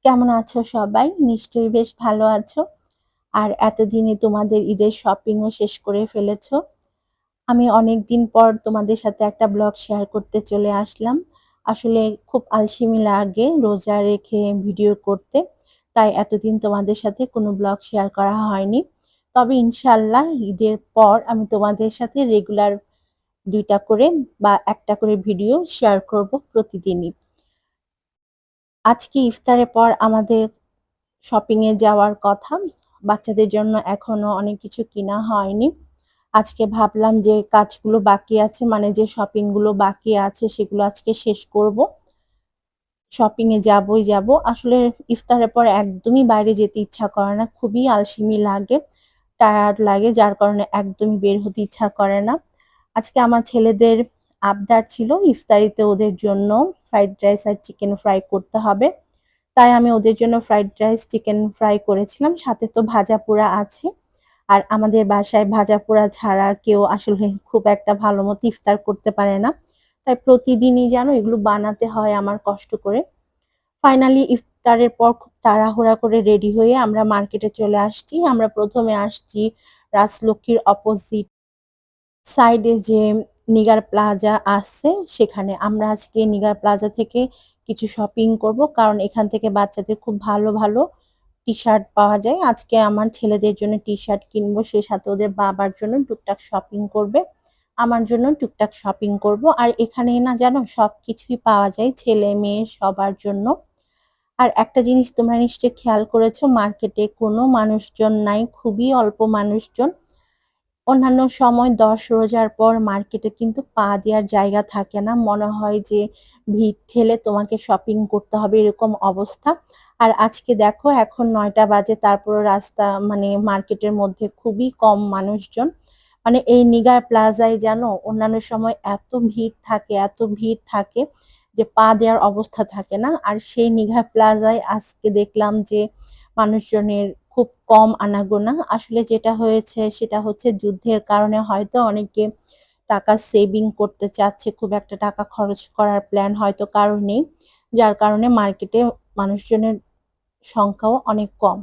কেমন আছো সবাই? নিশ্চয়ই বেশ ভালো আছো। আর এতদিনে তোমাদের ঈদের শপিংও শেষ করে ফেলেছো। আমি অনেকদিন পর তোমাদের সাথে একটা ব্লগ শেয়ার করতে চলে আসলাম। আসলে খুব আলসেমি লাগে রোজা রেখে ভিডিও করতে। তাই এতদিন তোমাদের সাথে কোনো ব্লগ শেয়ার করা হয়নি। তবে ইনশাআল্লাহ ঈদের পর আমি তোমাদের সাথে রেগুলার ২ টা করে বা ১ টা করে ভিডিও শেয়ার করব প্রতিদিনই। আজকে ইফতারের পর আমাদের শপিং এ যাওয়ার কথা। বাচ্চাদের জন্য এখনো অনেক কিছু কিনা হয়নি। আজকে ভাবলাম যে কাজগুলো বাকি আছে মানে যে শপিং গুলো বাকি আছে সেগুলো আজকে শেষ করব। শপিং এ যাবই যাব। আসলে ইফতারের পর একদমই বাইরে যেতে ইচ্ছা করে না। খুবই আলসেমি লাগে, টায়ার্ড লাগে যার কারণে একদমই বের হতে ইচ্ছা করে না। আজকে আমার ছেলেদের আবদার ছিল ইফতারিতে ওদের জন্য ফ্রাইড রাইস আর চিকেন ফ্রাই করতে হবে। তাই আমি ওদের জন্য ফ্রাইড রাইস, চিকেন ফ্রাই করেছিলাম। সাথে তো ভাজাপোড়া আছে। আর আমাদের বাসায় ভাজাপোড়া ছাড়া কেউ আসলে খুব একটা ভালো মতো ইফতার করতে পারে না। তাই প্রতিদিনই যেন এগুলো বানাতে হয় আমার কষ্ট করে। ফাইনালি ইফতারের পর খুব তাড়াহুড়া করে রেডি হয়ে আমরা মার্কেটে চলে আসছি। আমরা প্রথমে আসছি রাজলক্ষ্মীর অপোজিট সাইডে যে নিগার প্লাজা আছে সেখানে। আমরা আজকে নিগার প্লাজা থেকে কিছু শপিং করব কারণ এখান থেকে বাচ্চাদের খুব ভালো ভালো টি শার্ট পাওয়া যায়। আজকে আমার ছেলেদের জন্য টি শার্ট কিনবো, সেই সাথে ওদের বাবার জন্য টুকটাক শপিং করবে, আমার জন্য টুকটাক শপিং করব। আর এখানে না জানো সবকিছুই পাওয়া যায় ছেলে মেয়ে সবার জন্য। আর একটা জিনিস তোমরা নিশ্চয়ই খেয়াল করেছো, মার্কেটে কোনো মানুষজন নাই, খুবই অল্প মানুষজন। অন্যান্য সময় ১০ রোজার পর মার্কেটে কিন্তু পা দেওয়ার জায়গা থাকে না। মনে হয় যে ভিড় ঠেলে তোমাকে শপিং করতে হবে এরকম অবস্থা। আর আজকে দেখো এখন ৯টা বাজে তারপরও রাস্তা মানে মার্কেটের মধ্যে খুবই কম মানুষজন। মানে এই নিগার প্লাজায় জানো অন্যান্য সময় এত ভিড় থাকে, এত ভিড় থাকে যে পা দেওয়ার অবস্থা থাকে না। আর সেই নিগার প্লাজায় আজকে দেখলাম যে মানুষজনের খুব কম আনাগোনা। আসলে যেটা হয়েছে সেটা হচ্ছে যুদ্ধের কারণে হয়তো অনেকে টাকা সেভিং করতে চাচ্ছে, খুব একটা টাকা খরচ করার প্ল্যান হয়তো কারো নেই, যার কারণে মার্কেটে মানুষজনের সংখ্যাও অনেক কম।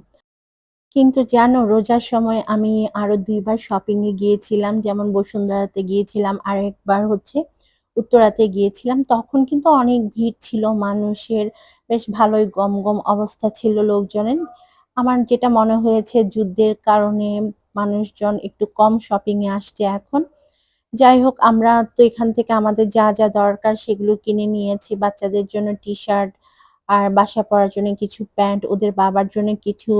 কিন্তু জানো রোজার সময় আমি আরো ২ বার শপিং এ গিয়েছিলাম, যেমন বসুন্ধরাতে গিয়েছিলাম আর একবার হচ্ছে উত্তরাতে গিয়েছিলাম। তখন কিন্তু অনেক ভিড় ছিল মানুষের, বেশ ভালোই গমগম অবস্থা ছিল লোকজনের। আমার যেটা মনে হয়েছে যুদ্ধের কারণে মানুষজন একটু কম শপিং এ আসছে এখন। যাই হোক আমরা তো এখান থেকে আমাদের যা যা দরকার সেগুলো কিনে নিয়েছি। বাচ্চাদের জন্য টি শার্ট আর বাসা পরার জন্য কিছু প্যান্ট, ওদের বাবার জন্য কিছু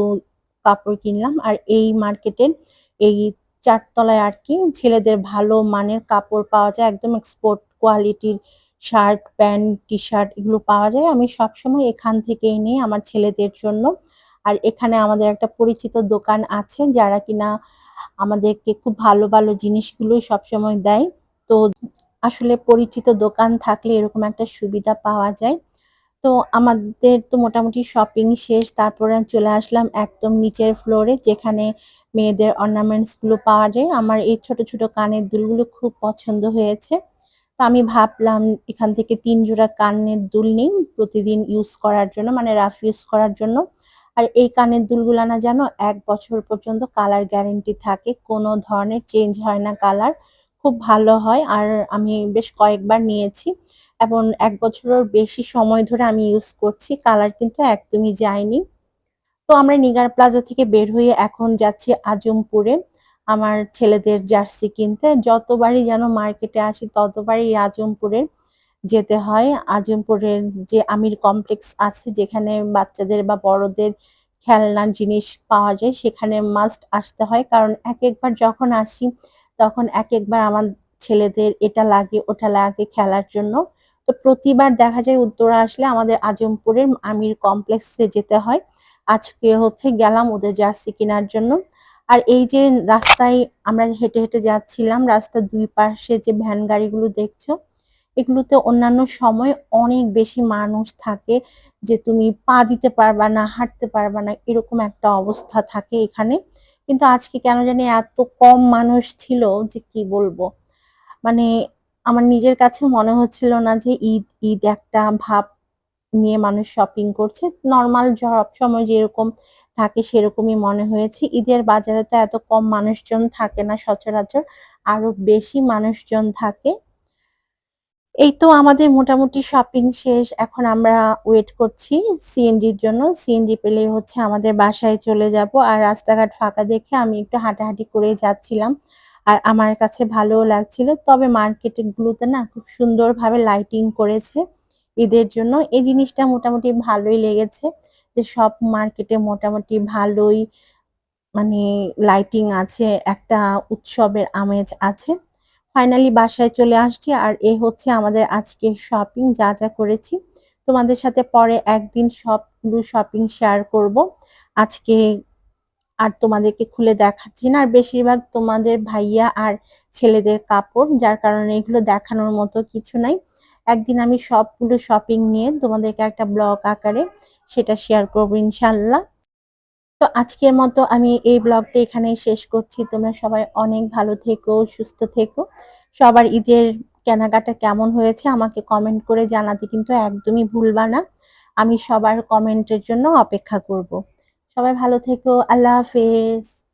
কাপড় কিনলাম। আর এই মার্কেটের এই ৪ তলায় আর কি ছেলেদের ভালো মানের কাপড় পাওয়া যায়, একদম এক্সপোর্ট কোয়ালিটির শার্ট, প্যান্ট, টি শার্ট এগুলো পাওয়া যায়। আমি সবসময় এখান থেকেই নিই আমার ছেলেদের জন্য। আর এখানে আমাদের একটা পরিচিত দোকান আছে যারা কিনা আমাদেরকে খুব ভালো ভালো জিনিসগুলো সবসময় দেয়। তো আসলে পরিচিত দোকান থাকলে এরকম একটা সুবিধা পাওয়া যায়। তো আমাদের তো মোটামুটি শপিং শেষ। তারপরে চলে আসলাম একদম নিচের ফ্লোরে যেখানে মেয়েদের অর্নামেন্টস গুলো পাওয়া যায়। আমার এই ছোট ছোট কানের দুলগুলো খুব পছন্দ হয়েছে। তো আমি ভাবলাম এখান থেকে ৩ জোড়া কানের দুল নিই প্রতিদিন ইউজ করার জন্য, মানে রাফ ইউজ করার জন্য। আর এই কানের দুলগুলা না জানো ১ বছর পর্যন্ত কালার গ্যারান্টি থাকে, কোনো ধরনের চেঞ্জ হয় না কালার, খুব ভালো হয়। আর আমি বেশ কয়েকবার নিয়েছি এবং ১ বছরের বেশি সময় ধরে আমি ইউজ করছি, কালার কিন্তু একদমই যায়নি। তো আমরা নিগার প্লাজা থেকে বের হয়ে এখন যাচ্ছি আজমপুরে আমার ছেলেদের জার্সি কিনতে। যতবারই যেন মার্কেটে আসি ততবারই এই আজমপুরে যেতে হয়। আজমপুরের যে আমির কমপ্লেক্স আছে যেখানে বাচ্চাদের বা বড়দের খেলনার জিনিস পাওয়া যায় সেখানে মাস্ট আসতে হয়, কারণ এক একবার যখন আসি তখন এক একবার আমার ছেলেদের এটা লাগে ওটা লাগে খেলার জন্য। তো প্রতিবার দেখা যায় উত্তরা আসলে আমাদের আজমপুরের আমির কমপ্লেক্সে যেতে হয়। আজকে হচ্ছে গেলাম ওদের জার্সি কেনার জন্য। আর এই যে রাস্তায় আমরা হেঁটে হেঁটে যাচ্ছিলাম, রাস্তার ২ পাশে যে ভ্যান গাড়িগুলো দেখছো এগুলোতে অন্যান্য সময় অনেক বেশি মানুষ থাকে, যে তুমি পা দিতে পারবা না, হাঁটতে পারবা না, এরকম একটা অবস্থা থাকে এখানে। কিন্তু আজকে কেন জানি এত কম মানুষ ছিল যে কি বলবো, মানে আমার নিজের কাছে মনে হচ্ছিল না যে ঈদ ঈদ একটা ভাব নিয়ে মানুষ শপিং করছে। নরমাল সব সময় যেরকম থাকে সেরকমই মনে হয়েছে। ঈদের বাজারে তো এত কম মানুষজন থাকে না সচরাচর, আরো বেশি মানুষজন থাকে। এই তো আমাদের মোটামুটি শপিং শেষ। এখন আমরা ওয়েট করছি সিএনজির জন্য। সিএনজি পেলেই হচ্ছে আমাদের বাসায় চলে যাব। আর রাস্তাঘাট ফাঁকা দেখে আমি একটু হাঁটাহাঁটি করে যাচ্ছিলাম। আর আমার কাছে ভালোও লাগছিল। তবে মার্কেটের গুলোতে না খুব সুন্দরভাবে লাইটিং করেছে ঈদের জন্য। এই জিনিসটা মোটামুটি ভালোই লেগেছে যে সব মার্কেটে মোটামুটি ভালোই মানে লাইটিং আছে, একটা উৎসবের আমেজ আছে। ফাইনালি বাসায় চলে আসছি আর এ হচ্ছে আমাদের আজকের শপিং যা যা করেছি। তোমাদের সাথে পরে একদিন সবগুলো শপিং শেয়ার করব। আজকে আর তোমাদেরকে খুলে দেখাচ্ছি না। আর বেশিরভাগ তোমাদের ভাইয়া আর ছেলেদের কাপড়, যার কারণে এগুলো দেখানোর মতো কিছু নাই। একদিন আমি সবগুলো শপিং নিয়ে তোমাদেরকে একটা ব্লগ আকারে সেটা শেয়ার করবো ইনশাল্লাহ। তো আজকের মতো আমি এই ব্লগটা এখানেই শেষ করছি। তোমরা সবাই অনেক ভালো থেকো, সুস্থ থেকো। সবার ঈদের কেনাকাটা কেমন হয়েছে আমাকে কমেন্ট করে জানাতে কিন্তু একদমই ভুলবা না। আমি সবার কমেন্টের জন্য অপেক্ষা করব। সবাই ভালো থেকো। আল্লাহ হাফেজ।